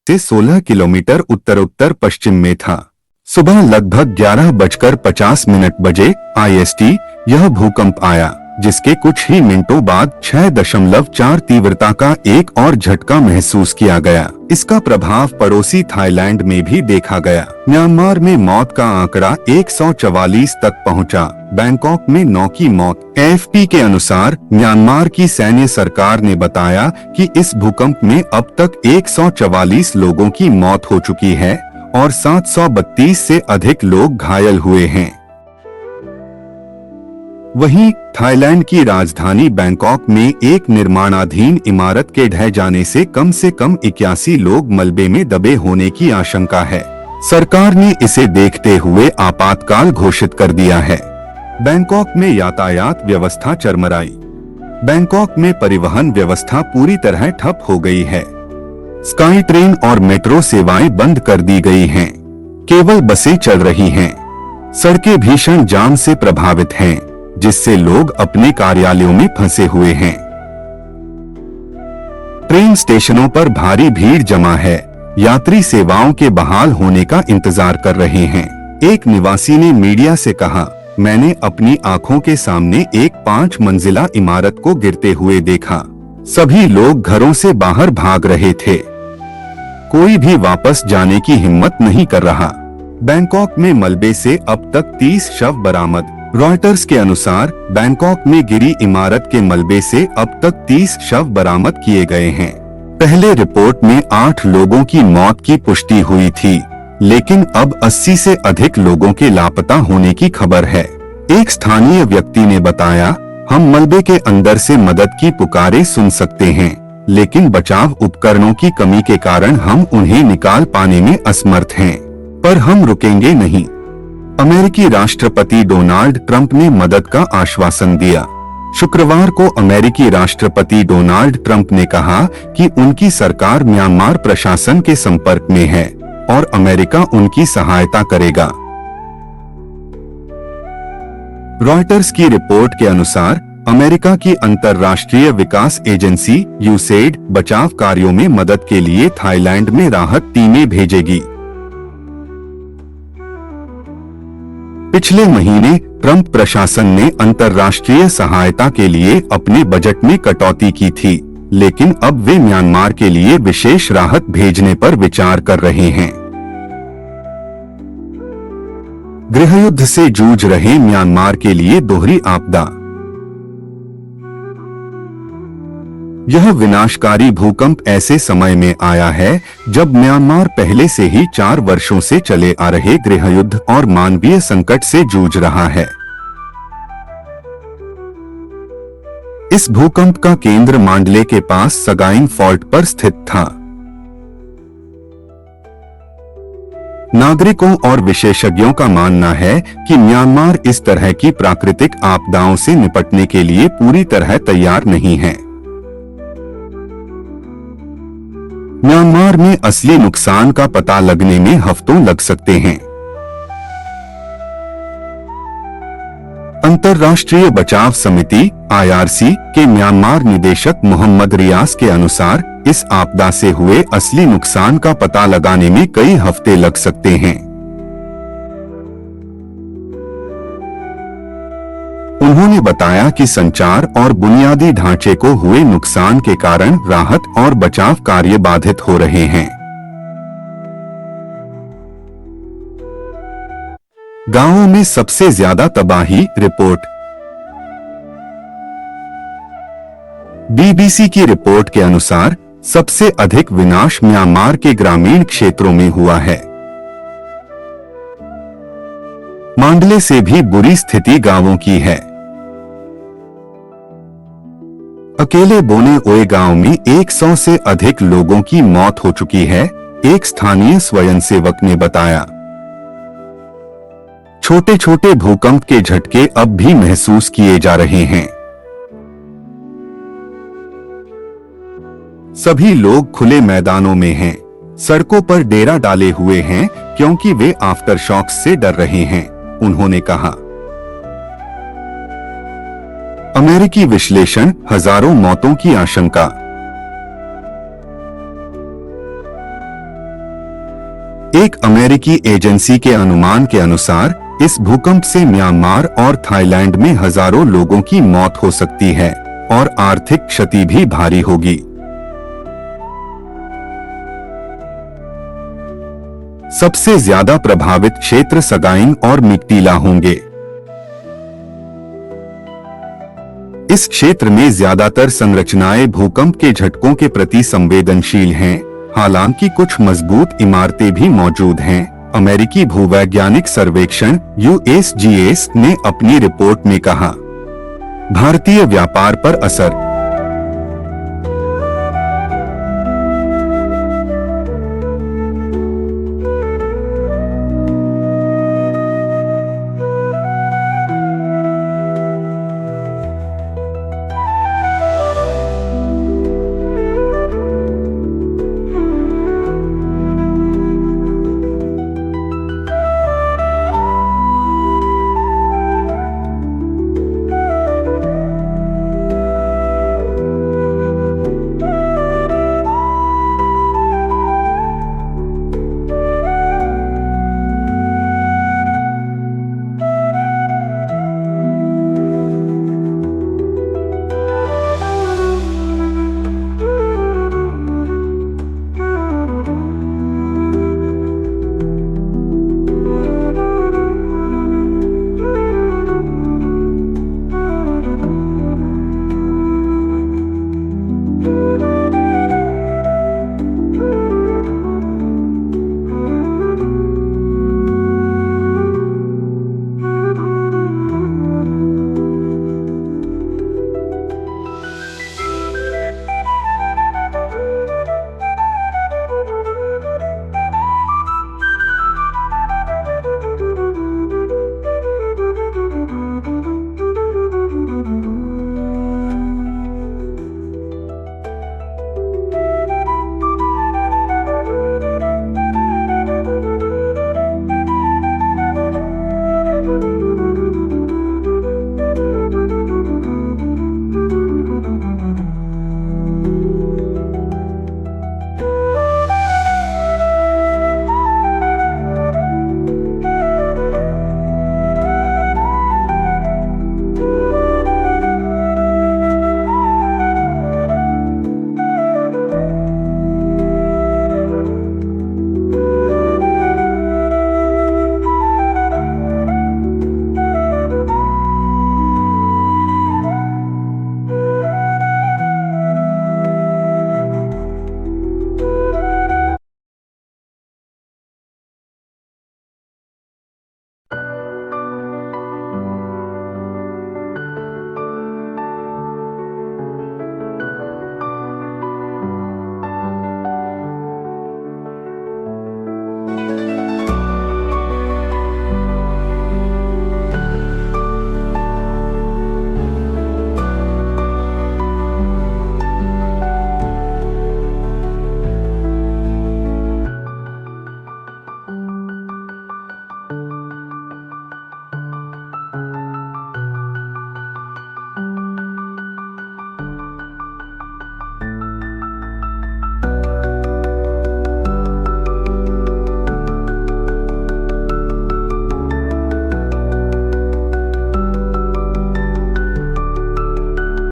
से 16 किलोमीटर उत्तर पश्चिम में था। सुबह लगभग 11:50 बजे IST यह भूकंप आया, जिसके कुछ ही मिनटों बाद 6.4 तीव्रता का एक और झटका महसूस किया गया। इसका प्रभाव पड़ोसी थाईलैंड में भी देखा गया। म्यांमार में मौत का आंकड़ा 144 तक पहुंचा। बैंकॉक में 9 की मौत। AFP के अनुसार म्यांमार की सैन्य सरकार ने बताया कि इस भूकंप में अब तक 144 लोगों की मौत हो चुकी है और 732 से अधिक लोग घायल हुए हैं। वहीं थाईलैंड की राजधानी बैंकॉक में एक निर्माणाधीन इमारत के ढह जाने से कम 81 लोग मलबे में दबे होने की आशंका है। सरकार ने इसे देखते हुए आपातकाल घोषित कर दिया है। बैंकॉक में यातायात व्यवस्था चरमराई। बैंकॉक में परिवहन व्यवस्था पूरी तरह ठप हो गई है। स्काई ट्रेन और मेट्रो सेवाएं बंद कर दी गई हैं। केवल बसें चल रही हैं। सड़कें भीषण जाम से प्रभावित हैं, जिससे लोग अपने कार्यालयों में फंसे हुए हैं। ट्रेन स्टेशनों पर भारी भीड़ जमा है। यात्री सेवाओं के बहाल होने का इंतजार कर रहे हैं। एक निवासी ने मीडिया से कहा, मैंने अपनी आंखों के सामने एक 5 मंजिला इमारत को गिरते हुए देखा। सभी लोग घरों से बाहर भाग रहे थे। कोई भी वापस जाने की हिम्मत नहीं कर रहा। बैंकॉक में मलबे से अब तक 30 शव बरामद। रॉयटर्स के अनुसार बैंकॉक में गिरी इमारत के मलबे से अब तक 30 शव बरामद किए गए हैं। पहले रिपोर्ट में 8 लोगों की मौत की पुष्टि हुई थी, लेकिन अब 80 से अधिक लोगों के लापता होने की खबर है। एक स्थानीय व्यक्ति ने बताया, हम मलबे के अंदर से मदद की पुकारें सुन सकते हैं, लेकिन बचाव उपकरणों की कमी के कारण हम उन्हें निकाल पाने में असमर्थ हैं। पर हम रुकेंगे नहीं। अमेरिकी राष्ट्रपति डोनाल्ड ट्रंप ने मदद का आश्वासन दिया। शुक्रवार को अमेरिकी राष्ट्रपति डोनाल्ड ट्रंप ने कहा कि उनकी सरकार म्यांमार प्रशासन के संपर्क में है और अमेरिका उनकी सहायता करेगा। रॉयटर्स की रिपोर्ट के अनुसार अमेरिका की अंतर्राष्ट्रीय विकास एजेंसी USAID बचाव कार्यों में मदद के लिए थाईलैंड में राहत टीमें भेजेगी। पिछले महीने ट्रंप प्रशासन ने अंतर्राष्ट्रीय सहायता के लिए अपने बजट में कटौती की थी, लेकिन अब वे म्यांमार के लिए विशेष राहत भेजने पर विचार कर रहे हैं। गृहयुद्ध से जूझ रहे म्यांमार के लिए दोहरी आपदा। यह विनाशकारी भूकंप ऐसे समय में आया है जब म्यांमार पहले से ही 4 वर्षों से चले आ रहे गृहयुद्ध और मानवीय संकट से जूझ रहा है। इस भूकंप का केंद्र मांडले के पास सगाइन फॉल्ट पर स्थित था। नागरिकों और विशेषज्ञों का मानना है कि म्यांमार इस तरह की प्राकृतिक आपदाओं से निपटने के लिए पूरी तरह तैयार नहीं है। म्यांमार में असली नुकसान का पता लगने में हफ्तों लग सकते हैं। अंतर्राष्ट्रीय बचाव समिति IRC के म्यांमार निदेशक मोहम्मद रियास के अनुसार इस आपदा से हुए असली नुकसान का पता लगाने में कई हफ्ते लग सकते हैं। उन्होंने बताया कि संचार और बुनियादी ढांचे को हुए नुकसान के कारण राहत और बचाव कार्य बाधित हो रहे हैं। गांवों में सबसे ज्यादा तबाही। रिपोर्ट। BBC की रिपोर्ट के अनुसार सबसे अधिक विनाश म्यांमार के ग्रामीण क्षेत्रों में हुआ है। मांडले से भी बुरी स्थिति गांवों की है। अकेले बोने ओए गांव में 100 से अधिक लोगों की मौत हो चुकी है, एक स्थानीय स्वयंसेवक ने बताया। छोटे छोटे भूकंप के झटके अब भी महसूस किए जा रहे हैं। सभी लोग खुले मैदानों में हैं, सड़कों पर डेरा डाले हुए हैं क्योंकि वे आफ्टर शॉक्स से डर रहे हैं, उन्होंने कहा। अमेरिकी विश्लेषण, हजारों मौतों की आशंका। एक अमेरिकी एजेंसी के अनुमान के अनुसार इस भूकंप से म्यांमार और थाईलैंड में हजारों लोगों की मौत हो सकती है और आर्थिक क्षति भी भारी होगी। सबसे ज्यादा प्रभावित क्षेत्र सगाइन और मिक्टीला होंगे। इस क्षेत्र में ज्यादातर संरचनाएं भूकंप के झटकों के प्रति संवेदनशील हैं, हालांकि कुछ मजबूत इमारतें भी मौजूद हैं। अमेरिकी भूवैज्ञानिक सर्वेक्षण USGS ने अपनी रिपोर्ट में कहा, भारतीय व्यापार पर असर।